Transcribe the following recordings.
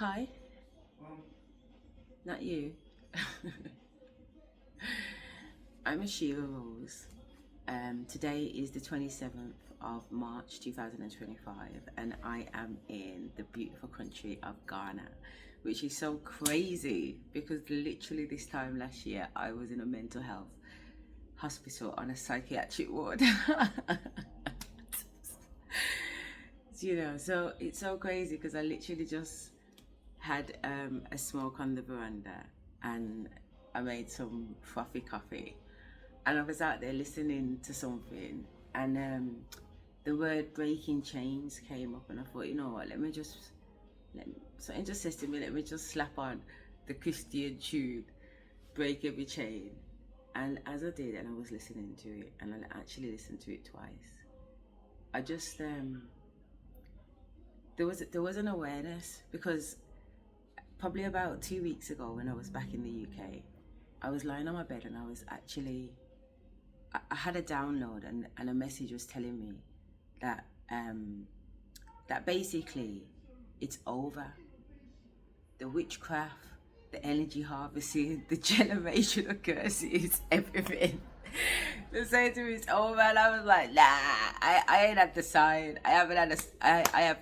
Hi, not you. I'm Asherah Rose. Today is the 27th of March 2025, and I am in the beautiful country of Ghana, which is so crazy because literally this time last year I was in a mental health hospital on a psychiatric ward. So it's so crazy because I literally just had a smoke on the veranda and I made some frothy coffee and I was out there listening to something and the word breaking chains came up and I thought, you know what, something just says to me, let me just slap on the Christian tune, break every chain. And as I did, and I was listening to it, and I actually listened to it twice, I just there was an awareness because probably about 2 weeks ago when I was back in the UK, I was lying on my bed and I was actually, I had a download and a message was telling me that that basically it's over. The witchcraft, the energy harvesting, the generational curses, everything. They say to me it's over and I was like, nah, I ain't had the sign. I have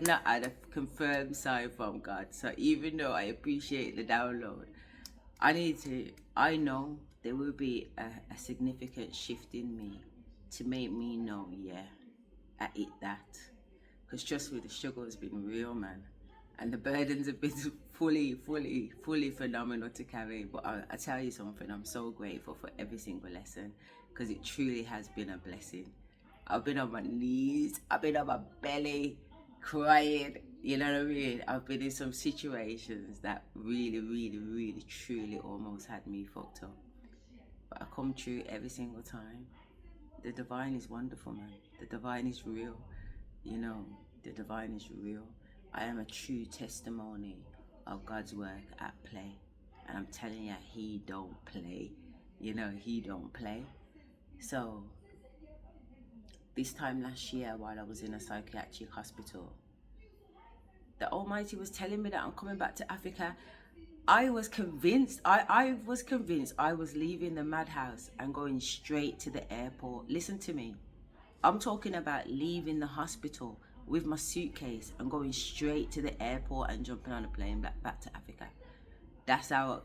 not had a confirmed sign from God. So even though I appreciate the download, I know there will be a significant shift in me to make me know, yeah, I eat that. Because trust me, the struggle has been real, man. And the burdens have been fully phenomenal to carry. But I tell you something, I'm so grateful for every single lesson because it truly has been a blessing. I've been on my knees, I've been on my belly, crying, you know what I mean? I've been in some situations that really, truly almost had me fucked up. But I come through every single time. The divine is wonderful, man. The divine is real. The divine is real. I am a true testimony of God's work at play. And I'm telling you, he don't play. He don't play. So, this time last year while I was in a psychiatric hospital, the Almighty was telling me that I'm coming back to Africa. I was convinced I was leaving the madhouse and going straight to the airport. Listen to me. I'm talking about leaving the hospital with my suitcase and going straight to the airport and jumping on a plane back to Africa. That's how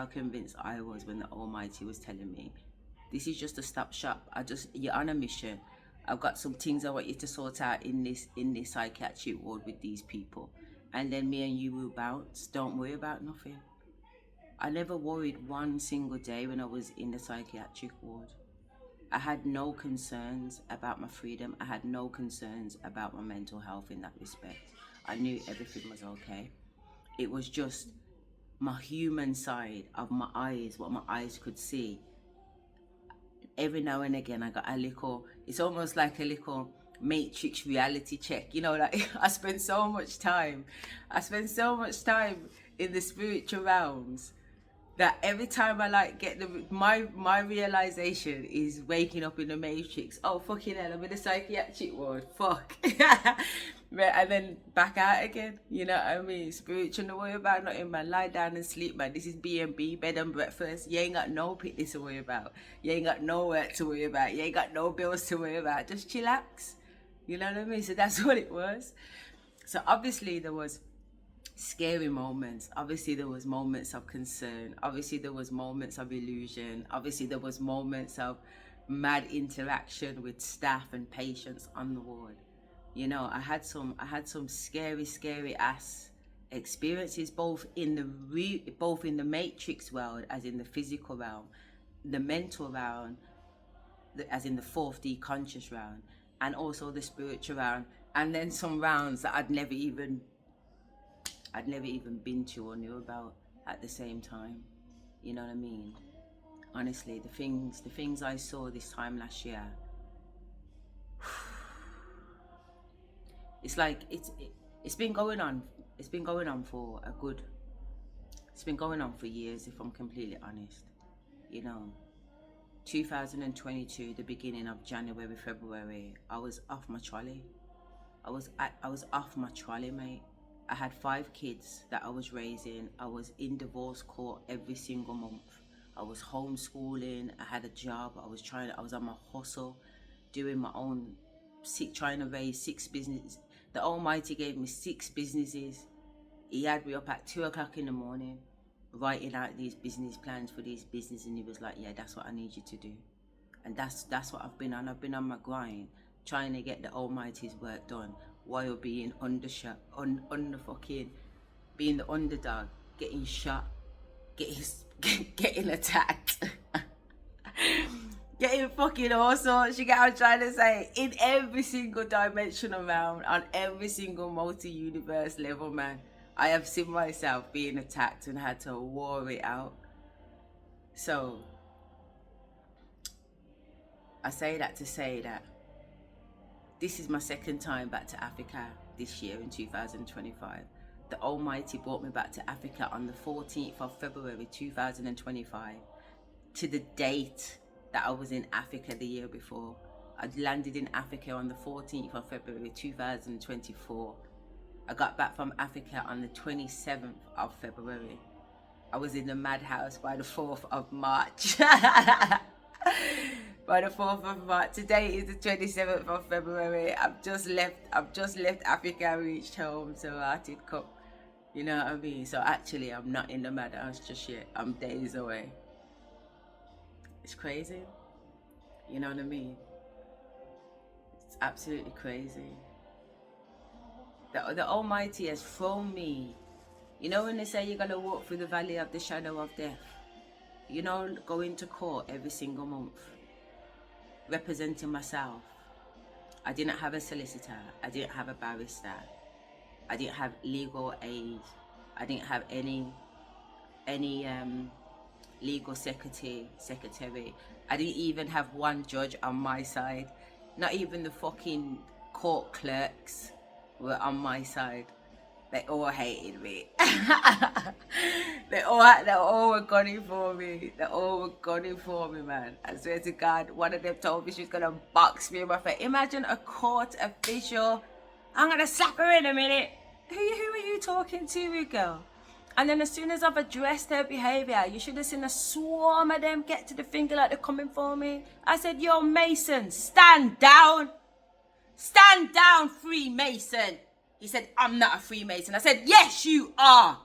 convinced I was when the Almighty was telling me, this is just a stop shop. You're on a mission. I've got some things I want you to sort out in this psychiatric ward with these people. And then me and you will bounce. Don't worry about nothing. I never worried one single day when I was in the psychiatric ward. I had no concerns about my freedom. I had no concerns about my mental health in that respect. I knew everything was okay. It was just my human side of my eyes, what my eyes could see. Every now and again, I got it's almost like a little matrix reality check. Like I spend so much time in the spiritual realms that every time I get my realization is waking up in the matrix. Oh fucking hell, I'm in the psychiatric ward. Fuck. And then back out again. You know what I mean? Spiritual, no worry about nothing, man. Lie down and sleep, man. This is B&B, bed and breakfast. You ain't got no picnic to worry about. You ain't got no work to worry about. You ain't got no bills to worry about. Just chillax. You know what I mean? So that's what it was. So obviously there was scary moments. Obviously there was moments of concern. Obviously there was moments of illusion. Obviously there was moments of mad interaction with staff and patients on the ward. I had some scary ass experiences, both in the matrix world, as in the physical realm, the mental realm, as in the 4D conscious realm, and also the spiritual realm, and then some rounds that I'd never even been to or knew about at the same time. You know what I mean? Honestly, the things I saw this time last year, it's like it's been going on. It's been going on for It's been going on for years, if I'm completely honest. 2022, the beginning of January, February, I was off my trolley. I was off my trolley, mate. I had 5 kids that I was raising. I was in divorce court every single month. I was homeschooling. I had a job. I was on my hustle, doing my own, trying to raise 6 businesses. The Almighty gave me 6 businesses. He had me up at 2 o'clock in the morning, writing out these business plans for these businesses, and he was like, yeah, that's what I need you to do. And that's what I've been on. I've been on my grind, trying to get the Almighty's work done while being being the underdog, getting shot, getting attacked, getting fucking all sorts. You get what I'm trying to say? In every single dimension around, on every single multi-universe level, man, I have seen myself being attacked and had to war it out. So I say that to say that this is my second time back to Africa this year in 2025. The Almighty brought me back to Africa on the 14th of February 2025 to the date that I was in Africa the year before. I'd landed in Africa on the 14th of February 2024. I got back from Africa on the 27th of February. I was in the madhouse by the 4th of March. By the 4th of March. Today is the 27th of February. I've just left Africa, reached home, so I did come. You know what I mean? So actually, I'm not in the madhouse just yet. I'm days away. It's crazy. You know what I mean? It's absolutely crazy. The Almighty has thrown me. You know when they say you're going to walk through the valley of the shadow of death? You know, going to court every single month, representing myself. I didn't have a solicitor. I didn't have a barrister. I didn't have legal aid. I didn't have any legal secretary. I didn't even have one judge on my side. Not even the fucking court clerks were on my side. They all hated me. They all were gunning for me. They all were gunning for me, man. I swear to God, one of them told me she was gonna box me in my face. Imagine a court official. I'm gonna slap her in a minute. Who are you talking to, girl? And then as soon as I've addressed her behaviour, you should have seen a swarm of them get to the finger like they're coming for me. I said, yo, Mason, stand down. Stand down, Freemason. He said, I'm not a Freemason. I said, yes, you are.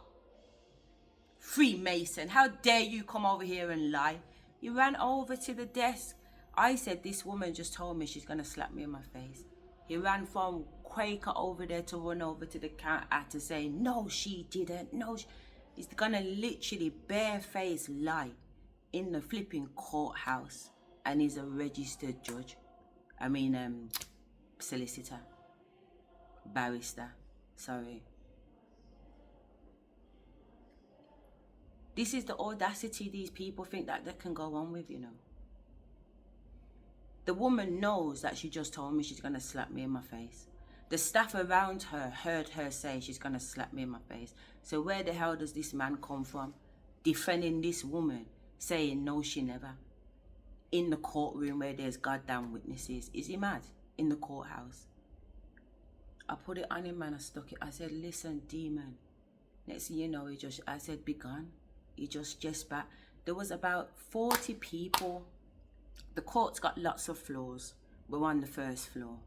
Freemason, how dare you come over here and lie? He ran over to the desk. I said, this woman just told me she's going to slap me in my face. He ran from Quaker over there to run over to the counter to say, no, she didn't. No, he's going to literally bare-faced lie in the flipping courthouse. And he's a registered judge. Solicitor. Barrister. Sorry. This is the audacity these people think that they can go on with, you know. The woman knows that she just told me she's going to slap me in my face. The staff around her heard her say she's going to slap me in my face. So where the hell does this man come from? Defending this woman, saying no, she never. In the courtroom where there's goddamn witnesses. Is he mad? In the courthouse. I put it on him, man. I stuck it. I said, listen, demon. Next thing you know, I said, be gone. He just back. There was about 40 people. The court's got lots of floors. We're on the first floor.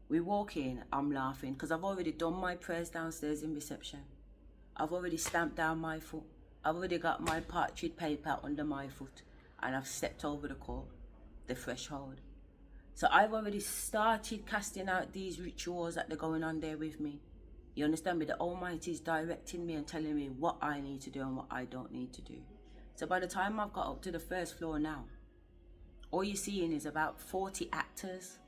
We walk in, I'm laughing, because I've already done my prayers downstairs in reception. I've already stamped down my foot. I've already got my parchment paper under my foot. And I've stepped over the threshold. So I've already started casting out these rituals that they're going on there with me. You understand me? The Almighty is directing me and telling me what I need to do and what I don't need to do. So by the time I've got up to the first floor now, all you're seeing is about 40 actors.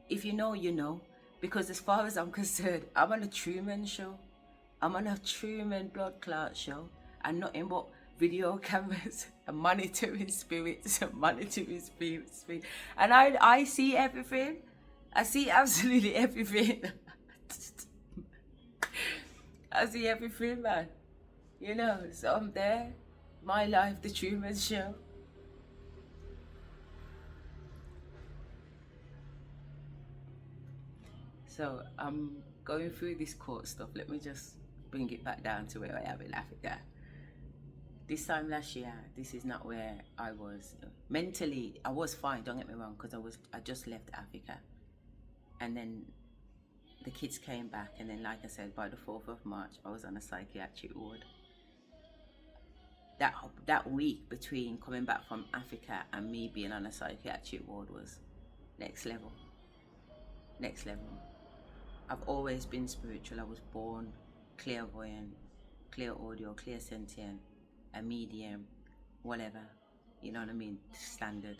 If you know, you know. Because as far as I'm concerned, I'm on a Truman show. I'm on a Truman blood clot show. And nothing but video cameras and monitoring spirits and monitoring spirits. And I see everything. I see absolutely everything. I see everything, man. You know, so I'm there. My life, the Truman Show. So I'm going through this court stuff. Let me just bring it back down to where I am in Africa. This time last year, this is not where I was mentally. I was fine, don't get me wrong, because I just left Africa, and then the kids came back, and then, like I said, by the 4th of March, I was on a psychiatric ward. That week between coming back from Africa and me being on a psychiatric ward was next level. Next level. I've always been spiritual. I was born clairvoyant, clear audio, clear sentient, a medium, whatever. You know what I mean? Standard.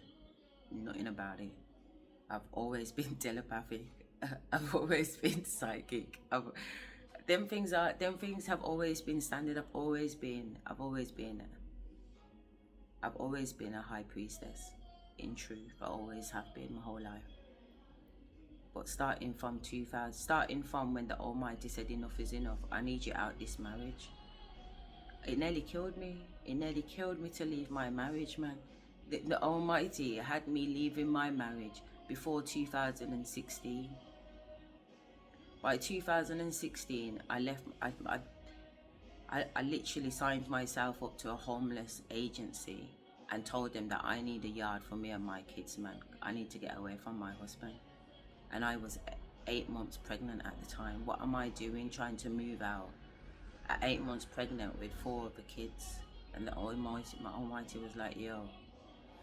Nothing about it. I've always been telepathic. I've always been psychic. Them things have always been standard. I've always been a high priestess. In truth, I always have been my whole life. But starting from when the Almighty said enough is enough, I need you out this marriage. It nearly killed me. It nearly killed me to leave my marriage, man. The Almighty had me leaving my marriage before 2016. By 2016, I left. I literally signed myself up to a homeless agency and told them that I need a yard for me and my kids, man. I need to get away from my husband. And I was 8 months pregnant at the time. What am I doing trying to move out at 8 months pregnant with 4 of the kids? And my Almighty was like, yo.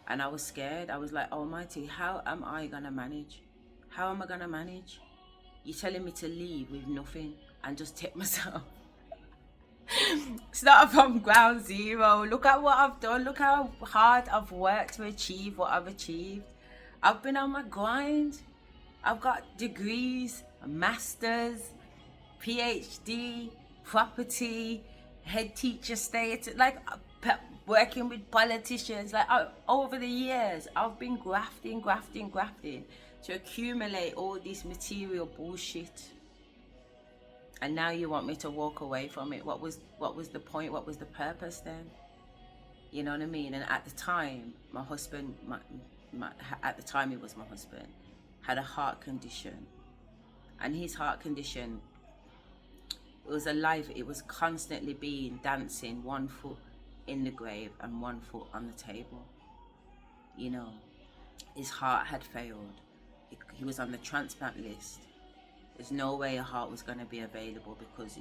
And I was scared. I was like, Almighty, how am I gonna manage? How am I gonna manage? You're telling me to leave with nothing and just take myself. Start from ground zero. Look at what I've done. Look how hard I've worked to achieve what I've achieved. I've been on my grind. I've got degrees, masters, PhD, property, head teacher status, like working with politicians. Like over the years, I've been grafting to accumulate all this material bullshit. And now you want me to walk away from it. What was the point? What was the purpose then? You know what I mean? And at the time, my husband, at the time it was my husband, had a heart condition. And his heart condition, it was alive. It was constantly dancing, 1 foot in the grave and 1 foot on the table. You know, his heart had failed. He was on the transplant list. There's no way a heart was going to be available because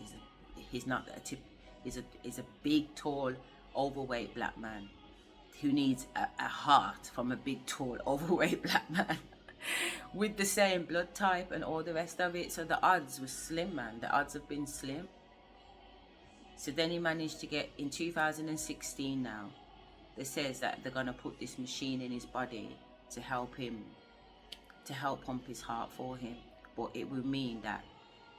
he's not a tip. He's a big, tall, overweight black man who needs a heart from a big, tall, overweight black man with the same blood type and all the rest of it. So the odds were slim, man. The odds have been slim. So then he managed to get, in 2016 now, they says that they're going to put this machine in his body to help pump his heart for him. But it will mean that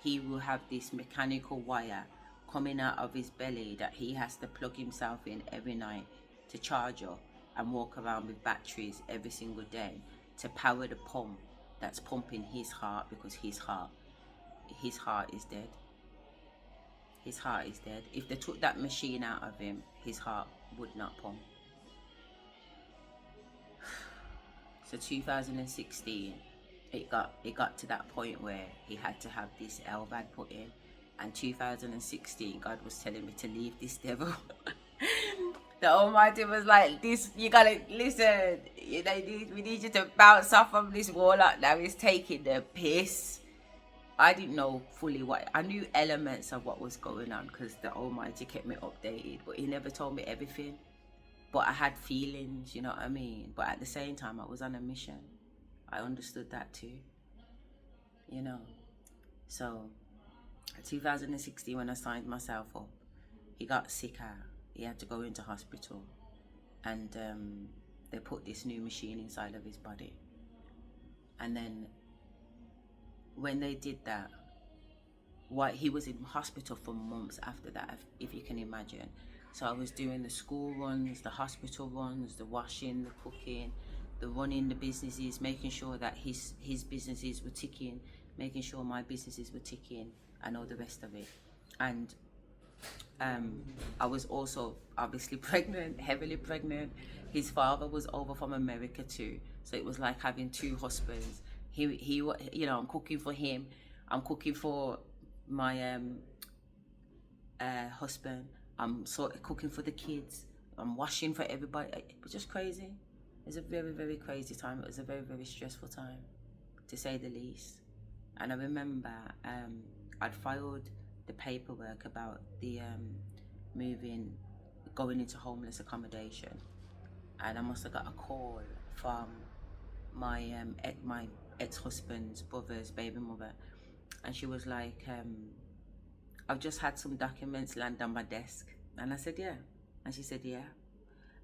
he will have this mechanical wire coming out of his belly that he has to plug himself in every night to charge up and walk around with batteries every single day to power the pump that's pumping his heart, because his heart is dead. His heart is dead. If they took that machine out of him, his heart would not pump. So 2016, it got to that point where he had to have this LVAD put in. And 2016, God was telling me to leave this devil. The Almighty was like, "This, you gotta listen. We need you to bounce off from this warlock now. He's taking the piss." I didn't know fully what. I knew elements of what was going on because the Almighty kept me updated, but He never told me everything. But I had feelings, you know what I mean? But at the same time, I was on a mission. I understood that too, you know. So 2016, when I signed myself up, he got sicker. He had to go into hospital, and they put this new machine inside of his body. And then when they did that, he was in hospital for months after that, if you can imagine. So I was doing the school runs, the hospital runs, the washing, the cooking, the running the businesses, making sure that his businesses were ticking, making sure my businesses were ticking, and all the rest of it. And I was also obviously pregnant, heavily pregnant. His father was over from America too, so it was like having 2 husbands. He, you know, I'm cooking for him. I'm cooking for my husband. I'm sort of cooking for the kids. I'm washing for everybody. It was just crazy. It was a very, very crazy time. It was a very, very stressful time, to say the least. And I remember I'd filed the paperwork about the moving, going into homeless accommodation, and I must have got a call from my my ex-husband's brother's baby mother, and she was like, I've just had some documents land on my desk. And I said, yeah. And she said, yeah,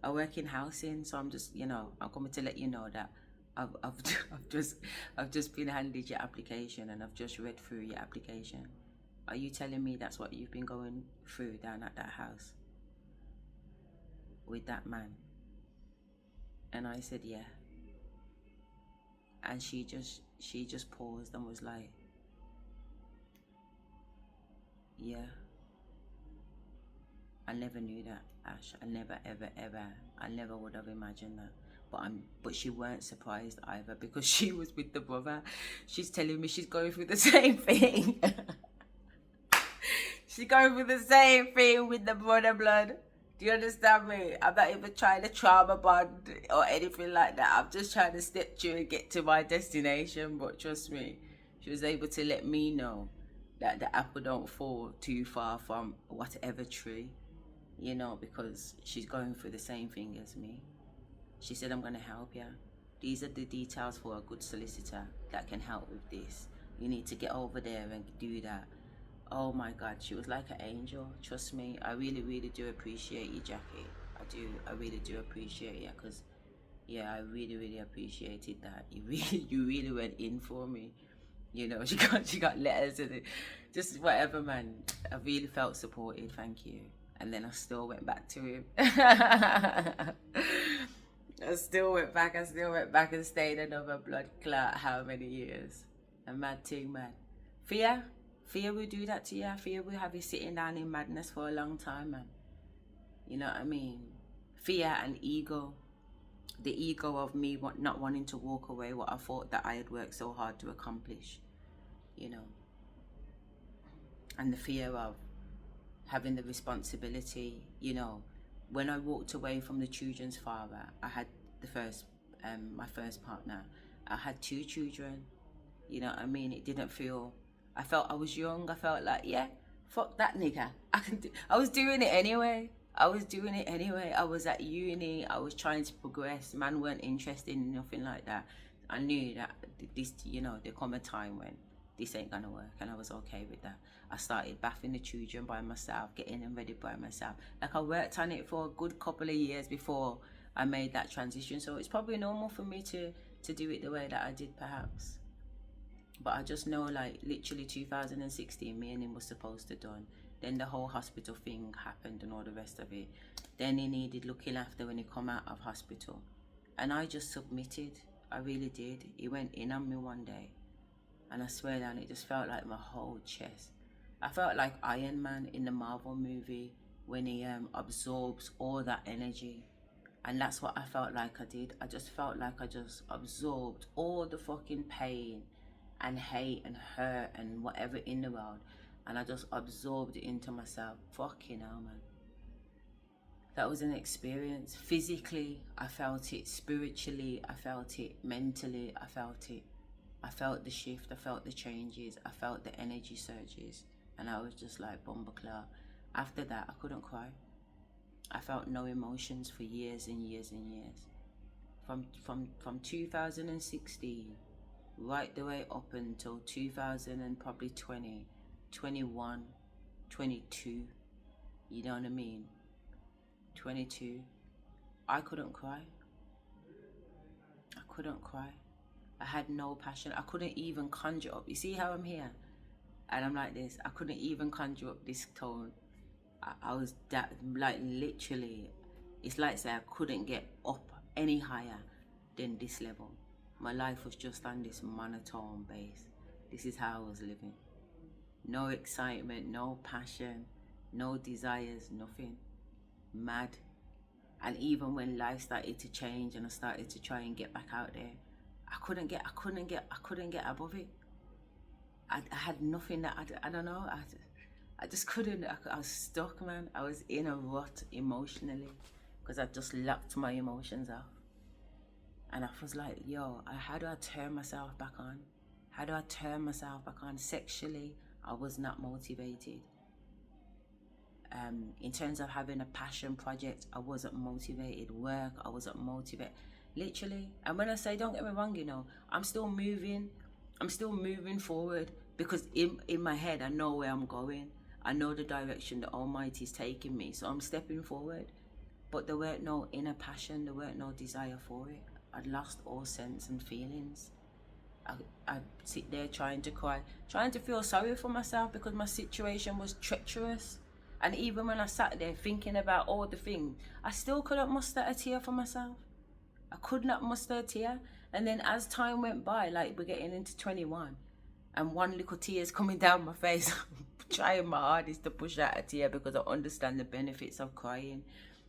I work in housing, so I'm just, I'm coming to let you know that I've just been handed your application, and I've just read through your application. Are you telling me that's what you've been going through down at that house with that man? And I said, yeah. And she just paused and was like, yeah. I never knew that, Ash. I never, ever, ever. I never would have imagined that. But she weren't surprised either, because she was with the brother. She's telling me she's going through the same thing. She's going through the same thing with the brother blood. Do you understand me? I'm not even trying to trauma bond or anything like that. I'm just trying to step through and get to my destination. But trust me, she was able to let me know that the apple don't fall too far from whatever tree, because she's going through the same thing as me. She said, I'm going to help you. These are the details for a good solicitor that can help with this. You need to get over there and do that. Oh my God, she was like an angel. Trust me, I really, really do appreciate you, Jackie. I really do appreciate you, because, yeah, I really, really appreciated that. You really went in for me. She got letters and just whatever, man. I really felt supported, thank you. And then I still went back to him. I still went back and stayed another blood clot how many years. A mad thing, man. Fear will do that to you. Fear will have you sitting down in madness for a long time, man. You know what I mean? Fear and ego. The ego of me not wanting to walk away what I thought that I had worked so hard to accomplish. And the fear of having the responsibility. When I walked away from the children's father, I had my first partner. I had 2 children. You know what I mean? It didn't feel, I felt I was young. I felt like, yeah, fuck that nigga. I was doing it anyway. I was at uni. I was trying to progress. Man weren't interested in nothing like that. I knew that this, there come a time when this ain't gonna work, and I was okay with that. I started bathing the children by myself, getting them ready by myself. Like, I worked on it for a good couple of years before I made that transition. So it's probably normal for me to do it the way that I did, perhaps. But I just know, like, literally 2016, me and him was supposed to done. Then the whole hospital thing happened and all the rest of it. Then he needed looking after when he come out of hospital. And I just submitted. I really did. He went in on me one day. And I swear down, it just felt like my whole chest. I felt like Iron Man in the Marvel movie when he absorbs all that energy. And that's what I felt like I did. I just felt like I just absorbed all the fucking pain and hate and hurt and whatever in the world. And I just absorbed it into myself. Fucking hell, man. That was an experience. Physically, I felt it. Spiritually, I felt it. Mentally, I felt it. I felt the shift. I felt the changes. I felt the energy surges. And I was just like, Bumbleclaw. After that, I couldn't cry. I felt no emotions for years and years and years. From 2016, right the way up until 2000 and probably 20, 21, 22, you know what I mean? 22, I couldn't cry. I had no passion. I couldn't even conjure up. You see how I'm here? And I'm like this. I couldn't even conjure up this tone. I was that, like, literally, it's like say I couldn't get up any higher than this level. My life was just on this monotone base. This is how I was living. No excitement, no passion, no desires, nothing. Mad. And even when life started to change and I started to try and get back out there, I couldn't get above it. I had nothing that I don't know. I just couldn't. I was stuck, man. I was in a rut emotionally because I just locked my emotions off. And I was like, yo, how do I turn myself back on? How do I turn myself back on? Sexually, I was not motivated. In terms of having a passion project, I wasn't motivated. Work, I wasn't motivated. Literally. And when I say, don't get me wrong, you know, I'm still moving forward because in my head, I know where I'm going. I know the direction the Almighty is taking me. So I'm stepping forward. But there weren't no inner passion. There weren't no desire for it. I'd lost all sense and feelings. I'd sit there trying to cry, trying to feel sorry for myself because my situation was treacherous. And even when I sat there thinking about all the things, I still couldn't muster a tear for myself. I could not muster a tear. And then as time went by, like we're getting into 21, and one little tear is coming down my face, I'm trying my hardest to push out a tear because I understand the benefits of crying.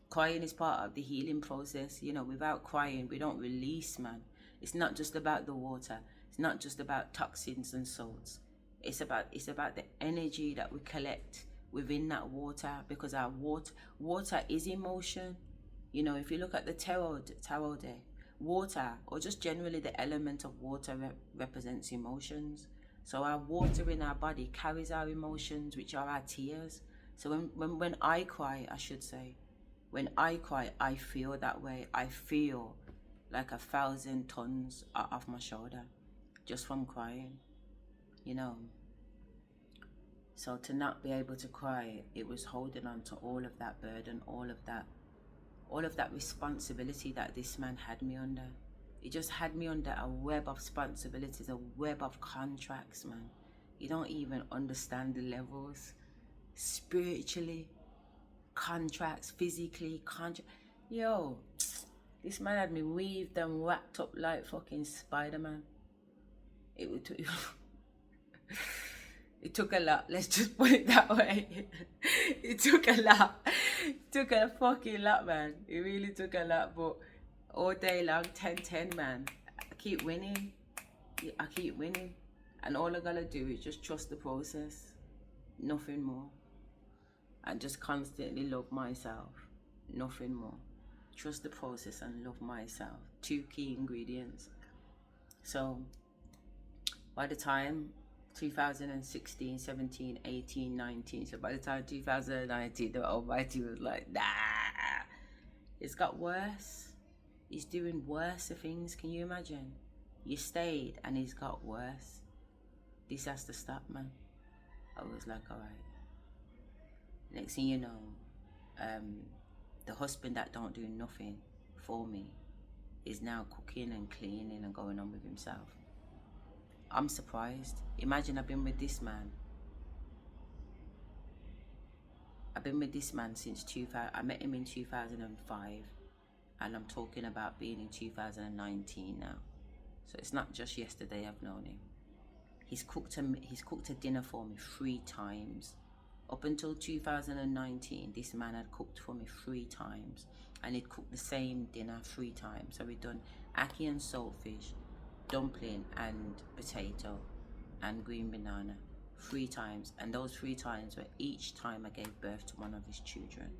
Crying is part of the healing process. You know, without crying, we don't release, man. It's not just about the water. It's not just about toxins and salts. It's about the energy that we collect within that water, because our water is emotion. You know, if you look at the tarot deck, water, or just generally the element of water represents emotions. So our water in our body carries our emotions, which are our tears. So when I cry, I should say, when I cry, I feel that way. I feel like 1,000 tons are off my shoulder just from crying, you know. So to not be able to cry, it was holding on to all of that burden, all of that responsibility that this man had me under. It just had me under a web of responsibilities, a web of contracts, man. You don't even understand the levels. Spiritually, contracts, physically, Yo, this man had me weaved and wrapped up like fucking Spider-Man. It took a lot, let's just put it that way. It took a lot. It took a fucking lot, man. It really took a lot, but all day long, 10-10, man. I keep winning. And all I gotta do is just trust the process. Nothing more. And just constantly love myself. Nothing more. Trust the process and love myself. 2 key ingredients. So, by the time 2016, 17, 18, 19. So by the time 2019, the Almighty was like, nah. It's got worse. He's doing worse things. Can you imagine? You stayed and he's got worse. This has to stop, man. I was like, all right. Next thing you know, the husband that don't do nothing for me is now cooking and cleaning and going on with himself. I'm surprised. Imagine I've been with this man. I've been with this man since 2000. I met him in 2005, and I'm talking about being in 2019 now. So it's not just yesterday I've known him. He's cooked a dinner for me 3 times. Up until 2019, this man had cooked for me 3 times, and he'd cooked the same dinner 3 times. So we'd done ackee and saltfish, dumpling and potato and green banana 3 times, and those 3 times were each time I gave birth to one of his children.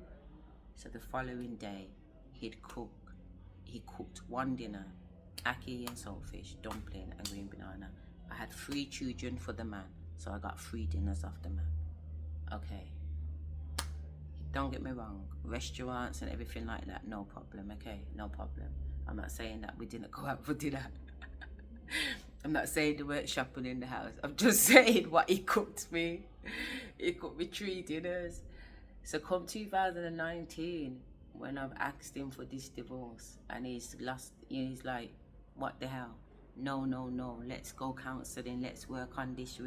So the following day he cooked 1 dinner, ackee and saltfish, dumpling and green banana. I had 3 children for the man, so I got 3 dinners off the man. Okay, don't get me wrong, restaurants and everything like that, no problem. Okay, no problem. I'm not saying that we didn't go out for dinner. I'm not saying they weren't shopping in the house. I'm just saying what he cooked me. He cooked me 3 dinners. So come 2019, when I've asked him for this divorce, and he's like, what the hell? No, let's go counselling, let's work on this,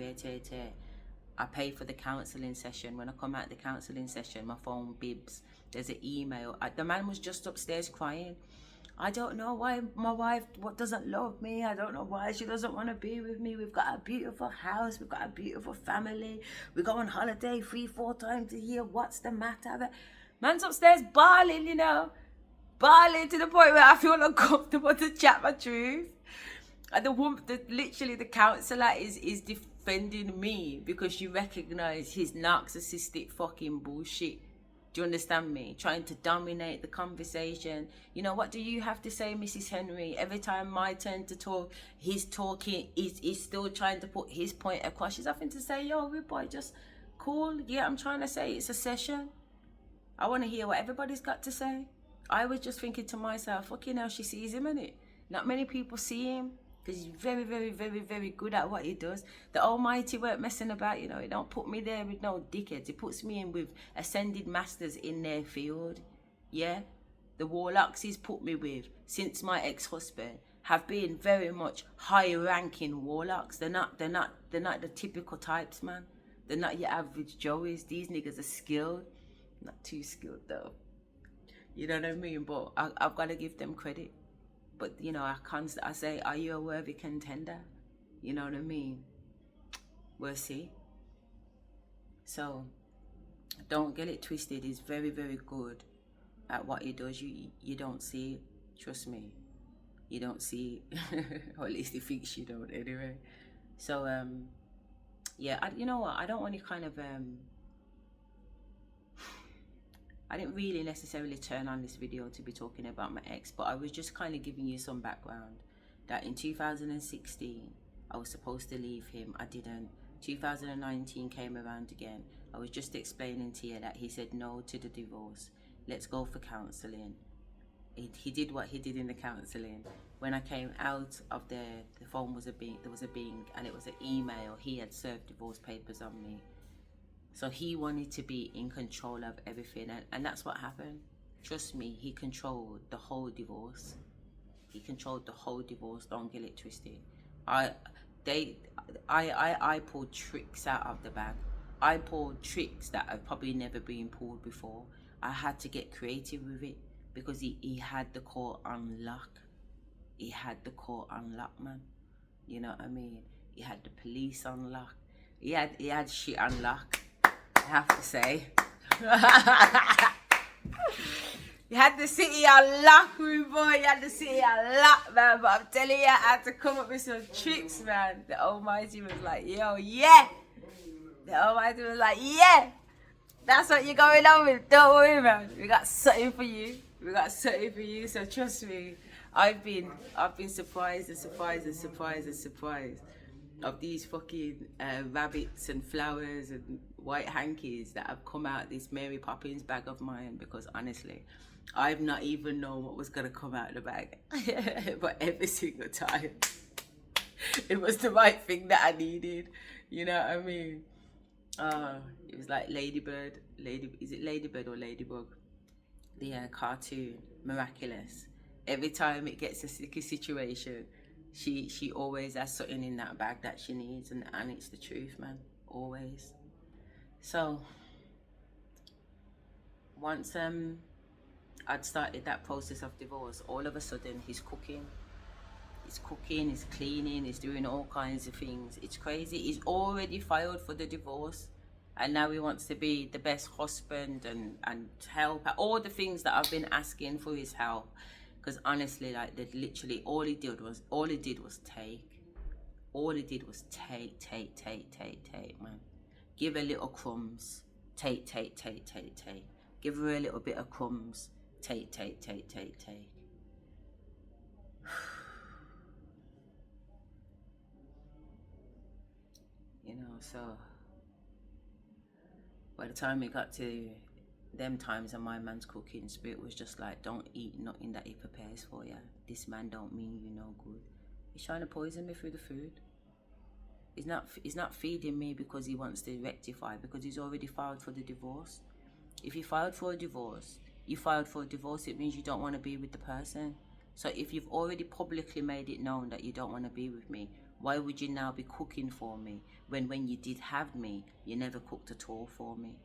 I pay for the counselling session. When I come out the counselling session, my phone bibs. There's an email. The man was just upstairs crying. I don't know why my wife doesn't love me. I don't know why she doesn't want to be with me. We've got a beautiful house. We've got a beautiful family. We go on holiday 3-4 times a year. What's the matter? Man's upstairs bawling, you know. Bawling to the point where I feel uncomfortable to chat my truth. And literally the counsellor is defending me because you recognize his narcissistic fucking bullshit. Do you understand me? Trying to dominate the conversation. You know, what do you have to say, Mrs. Henry? Every time my turn to talk, he's talking, he's still trying to put his point across. She's having to say, yo, we boy, just cool. Yeah, I'm trying to say it's a session. I want to hear what everybody's got to say. I was just thinking to myself, fucking hell, she sees him, innit? Not many people see him because he's very, very, very, very good at what he does. The Almighty weren't messing about, you know. He don't put me there with no dickheads. He puts me in with ascended masters in their field. Yeah? The warlocks he's put me with since my ex-husband have been very much high-ranking warlocks. They're not the typical types, man. They're not your average Joeys. These niggas are skilled. Not too skilled, though. You know what I mean? But I've got to give them credit. But, you know, I say, are you a worthy contender? You know what I mean? We'll see. So, don't get it twisted. He's very, very good at what he does. You don't see it. Trust me. You don't see it. Or at least he thinks you don't anyway. So, yeah, you know what? I don't want to kind of... I didn't really necessarily turn on this video to be talking about my ex, but I was just kind of giving you some background that in 2016, I was supposed to leave him. I didn't. 2019 came around again. I was just explaining to you that he said no to the divorce. Let's go for counselling. He did what he did in the counselling. When I came out of the phone was a bing, there was a bing, and it was an email. He had served divorce papers on me. So he wanted to be in control of everything, and that's what happened. Trust me, he controlled the whole divorce. He controlled the whole divorce. Don't get it twisted. I pulled tricks out of the bag. I pulled tricks that have probably never been pulled before. I had to get creative with it because he had the core on lock. He had the core on lock, man. You know what I mean? He had the police on lock. He had shit on lock. I have to say. You had the city on lock, rude boy. You had the city on lock, man. But I'm telling you, I had to come up with some tricks, man. The Almighty was like, yo, yeah. The Almighty was like, yeah. That's what you're going on with. Don't worry, man. We got something for you. We got something for you. So trust me, I've been surprised and surprised and surprised and surprised of these fucking rabbits and flowers and white hankies that have come out this Mary Poppins bag of mine, because honestly, I've not even known what was gonna come out of the bag. But every single time, it was the right thing that I needed. You know what I mean? It was like Ladybird. Is it Ladybird or Ladybug? The cartoon, Miraculous. Every time it gets a sticky situation, she always has something in that bag that she needs, and it's the truth, man. Always. So once I'd started that process of divorce, all of a sudden he's cooking, he's cleaning, he's doing all kinds of things. It's crazy. He's already filed for the divorce, and now he wants to be the best husband and help at all the things that I've been asking for his help. Because honestly, like, that literally all he did was take. All he did was take, man. Give her little crumbs, take. Give her a little bit of crumbs, take. You know, so by the time it got to them times and my man's cooking, spirit was just like, don't eat nothing that he prepares for you. This man don't mean you no good. He's trying to poison me through the food. He's not feeding me because he wants to rectify, because he's already filed for the divorce. If you filed for a divorce, it means you don't want to be with the person. So if you've already publicly made it known that you don't want to be with me, why would you now be cooking for me when you did have me, you never cooked at all for me?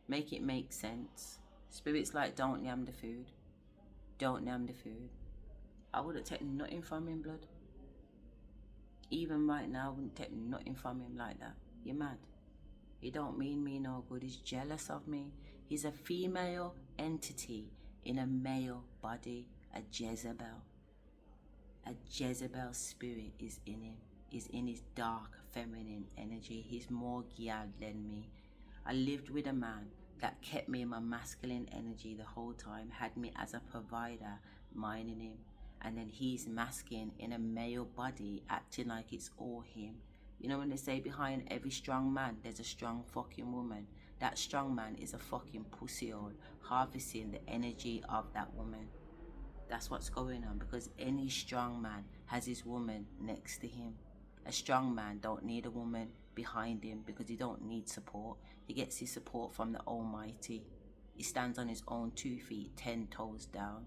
Make it make sense. Spirit's like, don't yam the food. Don't yam the food. I wouldn't take nothing from him, blood. Even right now, I wouldn't take nothing from him like that. You're mad. He don't mean me no good. He's jealous of me. He's a female entity in a male body. A Jezebel. A Jezebel spirit is in him. is in his dark feminine energy. He's more gyal than me. I lived with a man that kept me in my masculine energy the whole time, had me as a provider, minding him. And then he's masking in a male body, acting like it's all him. You know when they say behind every strong man, there's a strong fucking woman. That strong man is a fucking pussy hole, harvesting the energy of that woman. That's what's going on, because any strong man has his woman next to him. A strong man don't need a woman behind him because he don't need support. He gets his support from the Almighty. He stands on his own 2 feet, 10 toes down,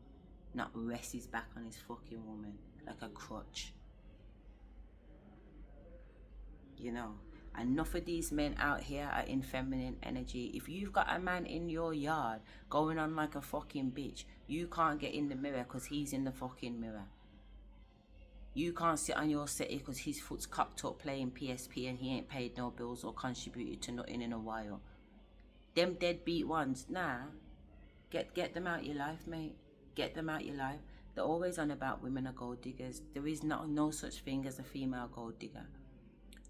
not rests his back on his fucking woman like a crutch. You know, enough of these men out here are in feminine energy. If you've got a man in your yard going on like a fucking bitch, you can't get in the mirror because he's in the fucking mirror. You can't sit on your settee because his foot's cocked up playing PSP and he ain't paid no bills or contributed to nothing in a while. Them deadbeat ones, nah. Get them out your life, mate. Get them out your life. They're always on about women are gold diggers. There is no such thing as a female gold digger.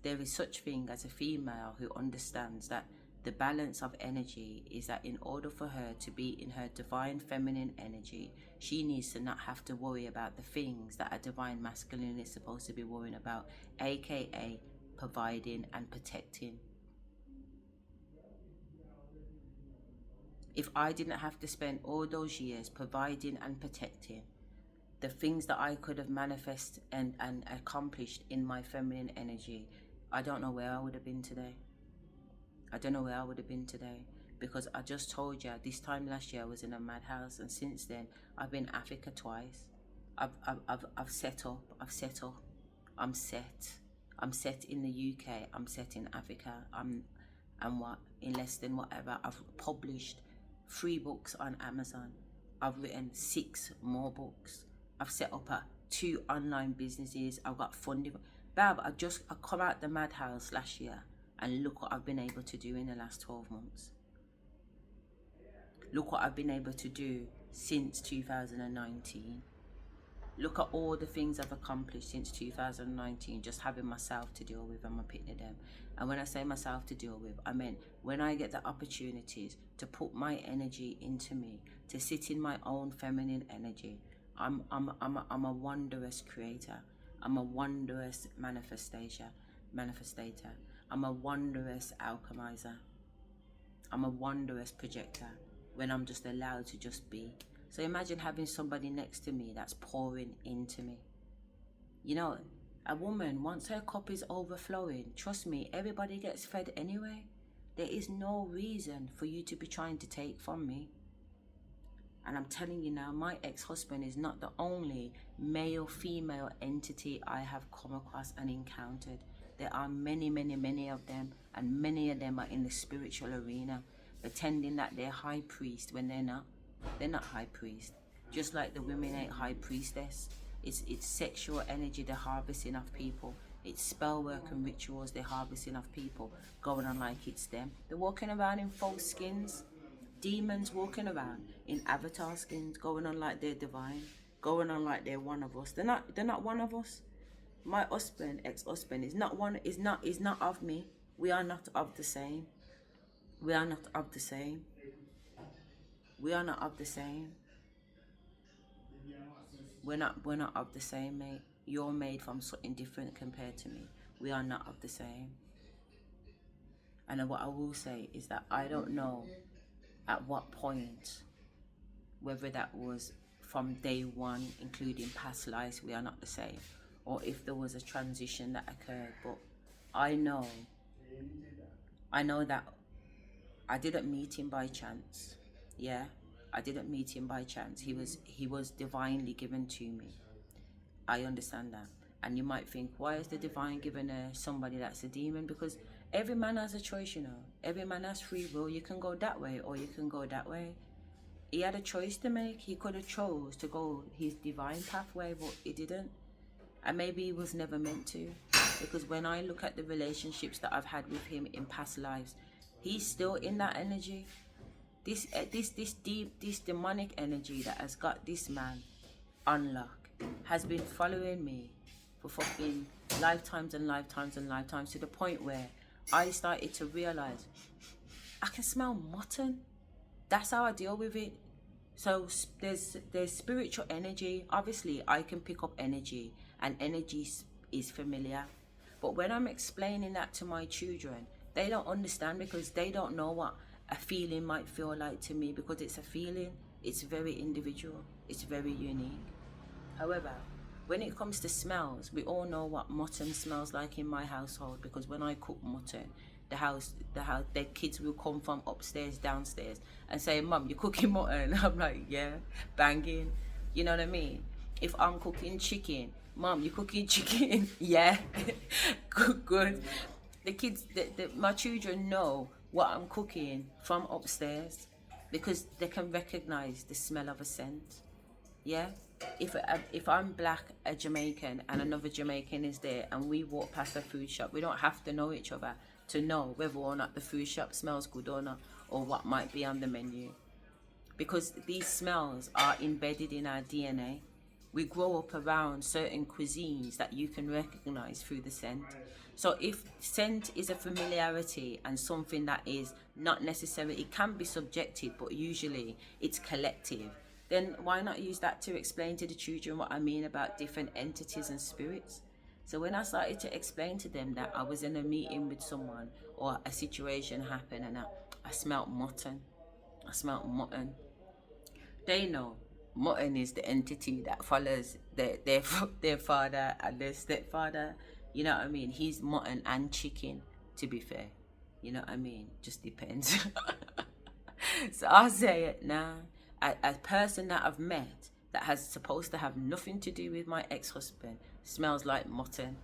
There is such thing as a female who understands that the balance of energy is that in order for her to be in her divine feminine energy, she needs to not have to worry about the things that a divine masculine is supposed to be worrying about, aka providing and protecting. If I didn't have to spend all those years providing and protecting the things that I could have manifested and accomplished in my feminine energy, I don't know where I would have been today. I don't know where I would have been today, because I just told you this time last year I was in a madhouse, and since then I've been Africa twice. I've set up. I'm set in the UK. I'm set in Africa. In less than whatever. I've published 3 books on Amazon. I've written 6 more books. I've set up 2 online businesses. I've got funding. Bab, I come out the madhouse last year, and look what I've been able to do in the last 12 months. Look what I've been able to do since 2019. Look at all the things I've accomplished since 2019, just having myself to deal with and my pitting them. And when I say myself to deal with, I mean when I get the opportunities to put my energy into me, to sit in my own feminine energy. I'm a wondrous creator. I'm a wondrous manifestator. I'm a wondrous alchemizer. I'm a wondrous projector when I'm just allowed to just be. So imagine having somebody next to me that's pouring into me. You know, a woman, once her cup is overflowing, trust me, everybody gets fed anyway. There is no reason for you to be trying to take from me. And I'm telling you now, my ex-husband is not the only male-female entity I have come across and encountered. There are many, many, many of them, and many of them are in the spiritual arena, pretending that they're high priest when they're not. They're not high priest. Just like the women ain't high priestess. It's sexual energy they're harvesting off people. It's spell work and rituals they're harvesting off people, going on like it's them. They're walking around in false skins. Demons walking around in avatar skins, going on like they're divine, going on like they're one of us. They're not one of us. My husband, ex-husband, is not of me. We are not of the same. We are not of the same. We are not of the same. We're not of the same, mate. You're made from something different compared to me. We are not of the same. And what I will say is that I don't know at what point, whether that was from day one, including past lives, we are not the same, or if there was a transition that occurred. But I know that I didn't meet him by chance. Yeah, I didn't meet him by chance. He was divinely given to me. I understand that. And you might think, why is the divine given somebody that's a demon? Because every man has a choice, you know. Every man has free will. You can go that way or you can go that way. He had a choice to make. He could have chose to go his divine pathway, but he didn't. And maybe he was never meant to. Because when I look at the relationships that I've had with him in past lives, he's still in that energy. This demonic energy that has got this man on lock has been following me for fucking lifetimes and lifetimes and lifetimes, to the point where I started to realize I can smell mutton. That's how I deal with it. So there's spiritual energy. Obviously, I can pick up energy, and energy is familiar. But when I'm explaining that to my children, they don't understand, because they don't know what a feeling might feel like to me, because it's a feeling. It's very individual. It's very unique. However, when it comes to smells, we all know what mutton smells like in my household, because when I cook mutton, the kids will come from upstairs, downstairs, and say, "Mum, you're cooking mutton." I'm like, "Yeah, banging." You know what I mean? If I'm cooking chicken, "Mum, you cooking chicken?" "Yeah." Good. The kids, my children know what I'm cooking from upstairs, because they can recognize the smell of a scent. Yeah. If I'm black, a Jamaican, and another Jamaican is there, and we walk past a food shop, we don't have to know each other to know whether or not the food shop smells good or not, or what might be on the menu, because these smells are embedded in our DNA. We grow up around certain cuisines that you can recognize through the scent. So if scent is a familiarity and something that is not necessarily, it can be subjective, but usually it's collective, then why not use that to explain to the children what I mean about different entities and spirits? So when I started to explain to them that I was in a meeting with someone, or a situation happened, and I smelt mutton, they know mutton is the entity that follows their father and their stepfather. You know what I mean? He's mutton and chicken, to be fair. You know what I mean? Just depends. So I'll say it now. A person that I've met that has supposed to have nothing to do with my ex-husband smells like mutton.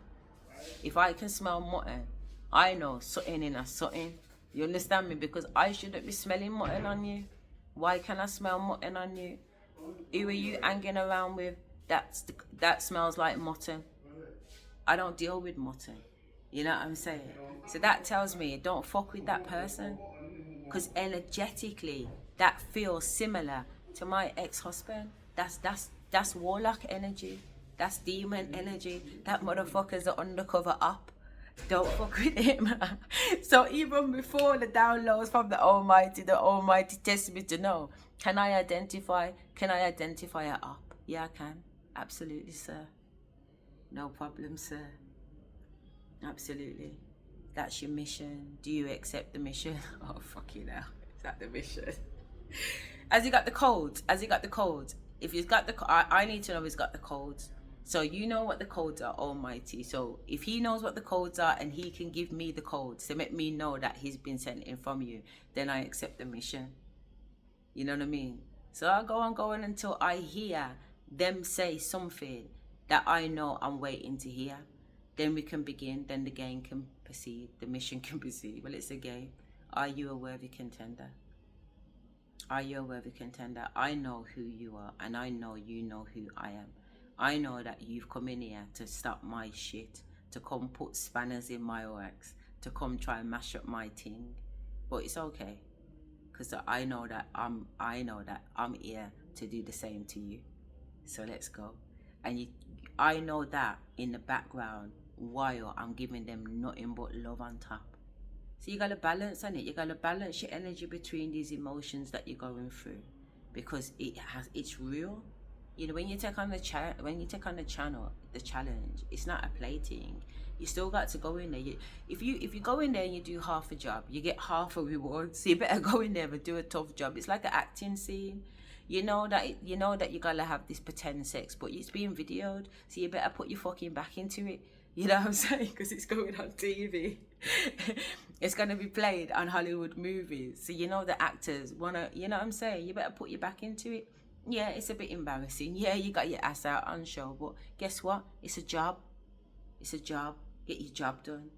If I can smell mutton, I know something in a something. You understand me? Because I shouldn't be smelling mutton on you. Why can I smell mutton on you? Who are you hanging around with that smells like mutton? I don't deal with mutton. You know what I'm saying? So that tells me don't fuck with that person, because energetically that feels similar to my ex-husband. That's warlock energy. That's demon energy. That motherfucker's an undercover op. Don't fuck with him. So even before the downloads from the Almighty tests me to know, can I identify a op? Yeah, I can. Absolutely, sir. No problem, sir. Absolutely. That's your mission. Do you accept the mission? Oh, fucking hell. Is that the mission? Has he got the codes? If he's got I need to know if he's got the codes. So you know what the codes are, Almighty. So if he knows what the codes are and he can give me the codes to make me know that he's been sent in from you, then I accept the mission. You know what I mean? So I'll go on going until I hear them say something that I know I'm waiting to hear. Then we can begin. Then the game can proceed. The mission can proceed. Well, it's a game. Are you a worthy contender? Are you a worthy contender? I know who you are, and I know you know who I am. I know that you've come in here to stop my shit, to come put spanners in my works, to come try and mash up my thing. But it's okay, because I know that I'm here to do the same to you. So let's go. And I know that in the background, while I'm giving them nothing but love on top. So you gotta balance on it. You gotta balance your energy between these emotions that you're going through, because it's real. You know, when you take on the channel, the challenge, it's not a plaything. You still got to go in there. If you go in there and you do half a job, you get half a reward. So you better go in there and do a tough job. It's like an acting scene. You know that you gotta have this pretend sex, but it's being videoed, so you better put your fucking back into it. You know what I'm saying? Because it's going on TV. It's gonna be played on Hollywood movies. So you know the actors wanna, you know what I'm saying? You better put your back into it. Yeah, it's a bit embarrassing. Yeah, you got your ass out on show, but guess what? It's a job. It's a job. Get your job done.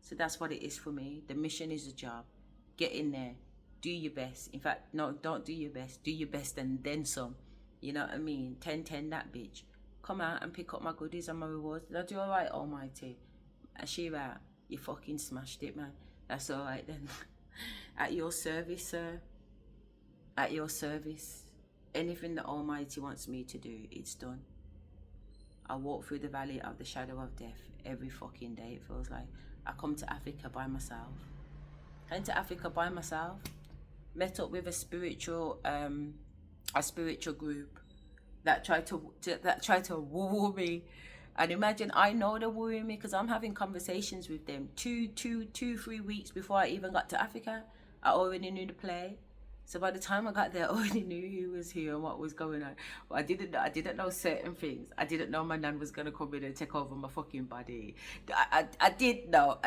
So that's what it is for me. The mission is a job. Get in there. Do your best. In fact, no, don't do your best. Do your best and then some. You know what I mean? 10-10 that bitch. Come out and pick up my goodies and my rewards. Did I do alright, Almighty? Asherah, you fucking smashed it, man. That's alright then. At your service, sir. At your service. Anything the Almighty wants me to do, it's done. I walk through the valley of the shadow of death every fucking day, it feels like. I come to Africa by myself. Came to Africa by myself. Met up with a spiritual group that tried to woo me. And imagine, I know they're wooing me because I'm having conversations with them 3 weeks before I even got to Africa. I already knew the play. So by the time I got there, I already knew who was here and what was going on. But I didn't know certain things. I didn't know my nan was gonna come in and take over my fucking body. I did know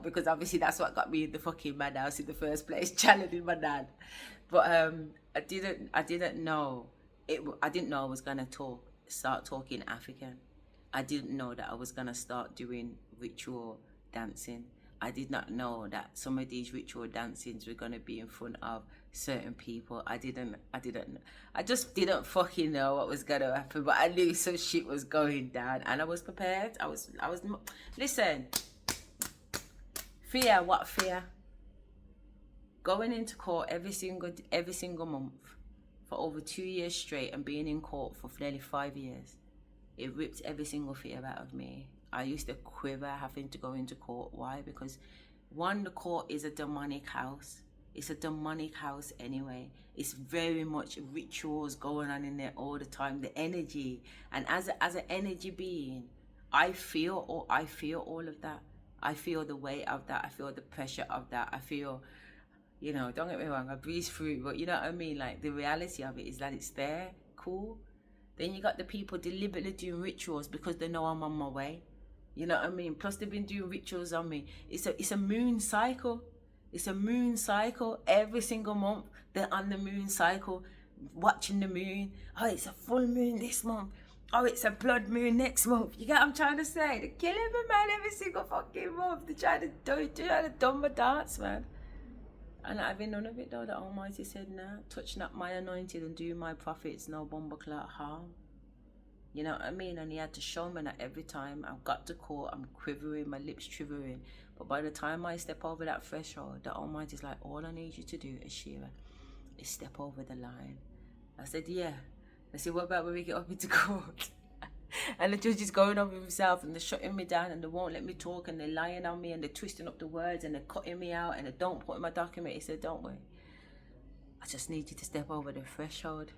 because obviously that's what got me in the fucking madhouse in the first place, challenging my nan. But I didn't know I didn't know I was gonna start talking African. I didn't know that I was gonna start doing ritual dancing. I did not know that some of these ritual dancings were gonna be in front of certain people. I just didn't fucking know what was gonna happen, but I knew some shit was going down, and I was prepared. Listen, fear, what fear? Going into court every single month for over 2 years straight and being in court for nearly 5 years. It ripped every single fear out of me. I used to quiver having to go into court. Why? Because one, the court is a demonic house. It's a demonic house anyway. It's very much rituals going on in there all the time. The energy, and as an energy being, I feel all of that. I feel the weight of that. I feel the pressure of that. I feel, don't get me wrong, I breeze through, but you know what I mean? Like, the reality of it is that it's there, cool. Then you got the people deliberately doing rituals because they know I'm on my way. You know what I mean? Plus they've been doing rituals on me. It's a moon cycle. It's a moon cycle. Every single month they're on the moon cycle, watching the moon. Oh, it's a full moon this month. Oh, it's a blood moon next month. You get what I'm trying to say? They're killing me, man, every single fucking month. They're trying to dumb my dance, man. And not having none of it though. The Almighty said, nah, touch not my anointed and do my prophets no bomber clot harm. You know what I mean? And he had to show me that every time I got to court, I'm quivering, my lips shivering. But by the time I step over that threshold, the Almighty's like, all I need you to do, Asherah, is step over the line. I said, yeah. I said, what about when we get up into court? And the judge is going on with himself and they're shutting me down and they won't let me talk and they're lying on me and they're twisting up the words and they're cutting me out and they don't put in my document. He said, don't worry. I just need you to step over the threshold.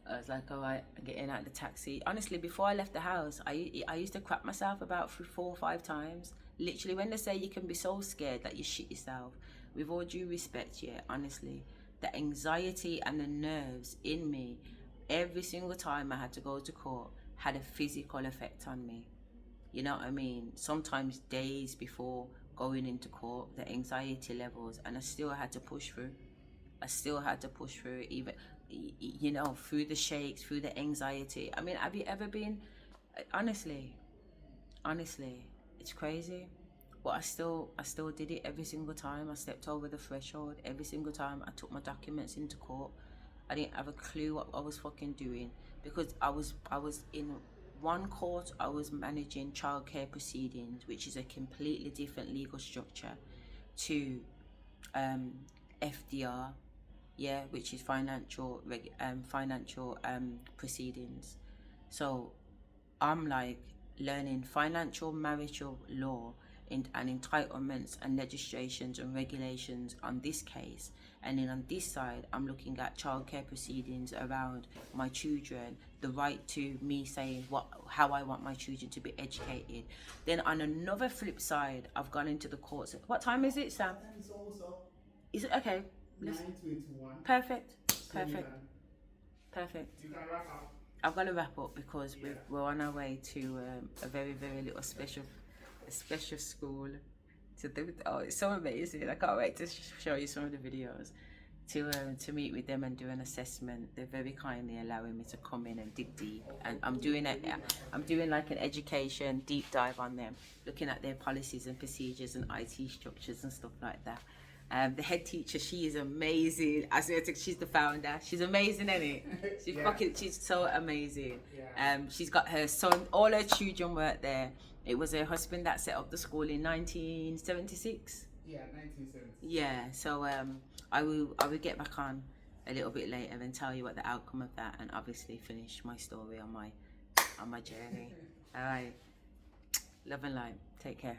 I was like, all right, I'm getting out of the taxi. Honestly, before I left the house, I used to crap myself about 4 or 5 times. Literally, when they say you can be so scared that you shit yourself, with all due respect, yeah, honestly, the anxiety and the nerves in me, every single time I had to go to court, had a physical effect on me. You know what I mean? Sometimes days before going into court, the anxiety levels, and I still had to push through. Even, through the shakes, through the anxiety. I mean, have you ever been, honestly, it's crazy. But I still did it every single time. I stepped over the threshold every single time. I took my documents into court. I didn't have a clue what I was fucking doing because I was in one court. I was managing childcare proceedings, which is a completely different legal structure to FDR, yeah, which is financial proceedings. So I'm like learning financial marital law and entitlements and legislations and regulations on this case, and then on this side I'm looking at childcare proceedings around my children, the right to me saying how I want my children to be educated. Then on another flip side, I've gone into the courts. What time is it, Sam? It's also Is it okay? 9:21. Perfect. You can wrap up. I've got to wrap up because we're on our way to a very, very little special school to do. Oh, it's so amazing! I can't wait to show you some of the videos. To meet with them and do an assessment. They're very kindly allowing me to come in and dig deep, and I'm doing like an education deep dive on them, looking at their policies and procedures and IT structures and stuff like that. The head teacher, she is amazing. I swear to, she's the founder. She's amazing, isn't it? She's so amazing. Yeah. She's got her son, all her children work there. It was her husband that set up the school in 1976. Yeah, 1976. Yeah, so I will get back on a little bit later and tell you what the outcome of that, and obviously finish my story on my on my journey. All right. Love and light. Take care.